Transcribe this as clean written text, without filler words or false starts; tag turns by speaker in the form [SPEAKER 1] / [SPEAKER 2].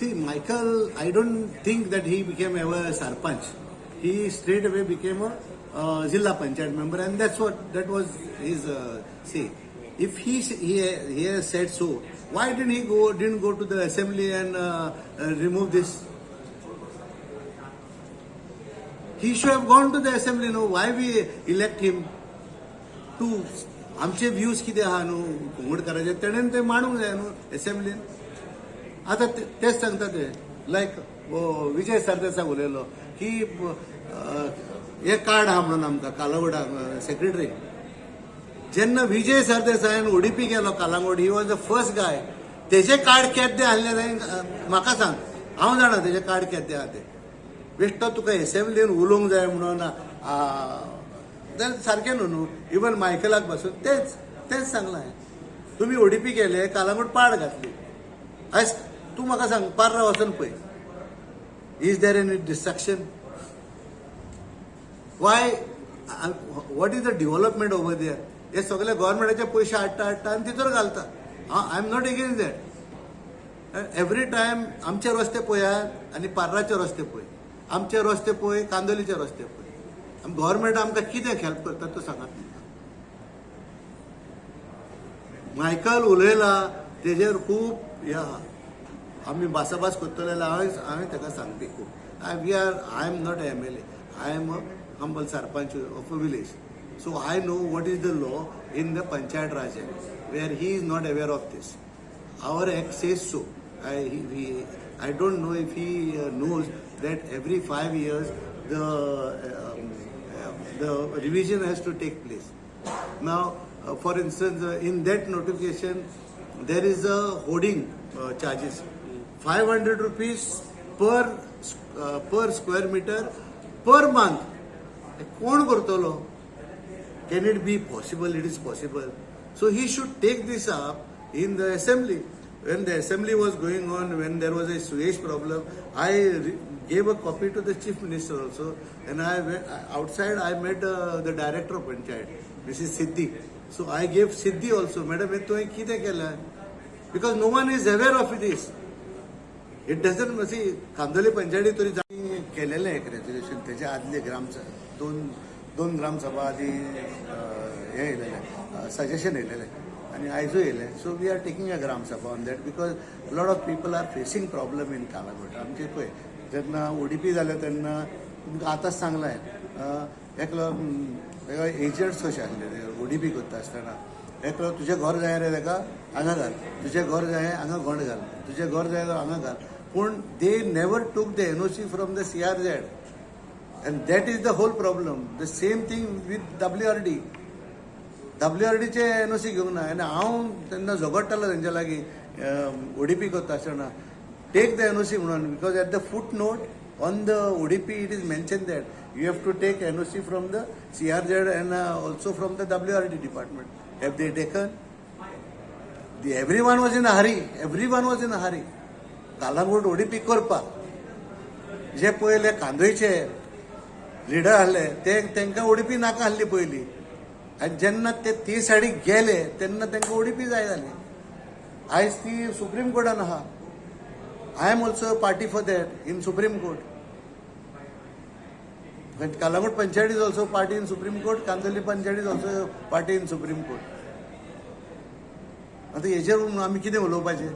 [SPEAKER 1] See, Michael, I don't think that he became ever a sarpanch. He straight away became a Zilla Panchayat member, and that was his say. If he has said so, why didn't go to the assembly and remove this? He should have gone to the assembly. No, why we elect him? To आमचे views किती आहा न्हू घुमट करायचे तेणेन ते मांडूंक जाय न्हू एसेंब्लीन. आता तेच सांगता ते लायक विजय सरदेसाय उलयलो की हे कार्ड आहा म्हणून आमकां कालावडाक सेक्रेटरी. जेन्ना विजय सरदेसायान ओडीपी गेलो Calangute, he was the first guy. तेजे कार्ड केद्दे आहले जाय म्हाका सांग, हांव जाणा तेजे कार्ड केद्दे आहा ते. बेश्टो तुका एसेंब्लीन उलोवंक जाय म्हणून सारखें न्हू. इवन मायकलाक पासून तेच सांगलां हांवें. तुमी ओडीपी केले, कालांगूट पाड घातली. आयज तूं म्हाका सांग, पार्रा वचून पळय, is there any destruction? Why what is the development over there? हे सगळे गव्हर्मेंटाचे पयशे हाडटा आनी तितूर घालता. I am not against that. Every time आमचे रस्ते पळयात आनी पार्राचे रस्ते पळय, आमचे रस्ते पळय, कांदोलीचे रस्ते पळय. गव्हर्मेंट आमकां कितें हेल्प करता तो सांगात. मायकल उलयला तेजेर खूब हे आहा. आमी भासाभास करतले हांवें ताका सांगली खूब. I am not MLA, I am a humble sarpanch of a village. So I know what is the law in the Panchayat Raj Act, where he is not aware of this. Our act says so. I don't know if he knows that every 5 years the revision has to take place. Now, for instance, in that notification, there is a hoarding charges, 500 rupees per square meter per month. कोण करतलो? Can it be possible? It is possible. So he should take this up in the assembly. When the assembly was going on, when there was a sewage problem, I gave a copy to the chief minister also, and outside I met the director of Panchayat, Mrs. Siddhi. So I gave Siddhi also, Madam, हे कितें केलं? Because no one is aware of this. It doesn't see Candolim पंचायती तरी केलेलं आहे graduation. त्याच्या आदले दोन ग्रामसभा आधी हे येयलेले सजेशन येयलेले आणि आयजूय येयले. So we are taking a gramsabha on that, because lot of people are facing problem in Kalagot. आमचे पळय जेन्ना ओडीपी जाले तेन्ना तुमकां आतांच सांगलां एकलो एजंट्स कशे आसले ओडीपी करता आसतना. एकलो तुजें घर जाय रे ताका हांगा घाल, तुजें घर जाय हांगा गोंड घाल, तुजें घर जाय हांगा घाल. पूण they never took the NOC from the CRZ, and that is the whole problem. The same thing with WRD. WRDचे NOC घेवंक ना. आनी हांव तेन्ना झगडटालो तेंच्या लागीं ओडीपी करता आसतना, टेक द NOC म्हणून, because at the foot note on the ODP it is mentioned that you have to take NOC from the CRZ and also from the WRD department. Have they taken? Everyone was in a hurry. Everyone was in a hurry. Calangute ODP करपाक. जे पयले कांदोळीचे leader आहले तांकां ODP नाका आहली पयलीं, आनी जेन्ना ते सायडीक गेले तेन्ना तांकां ODP जाय जाली. आयज ती सुप्रीम कोर्टान आहा. I am also party for that in supreme court. Calangute panchayat is also party in supreme court, Candolim panchayat is also party in supreme court. आतां हेजेर आमी कितें उलोवपाचें?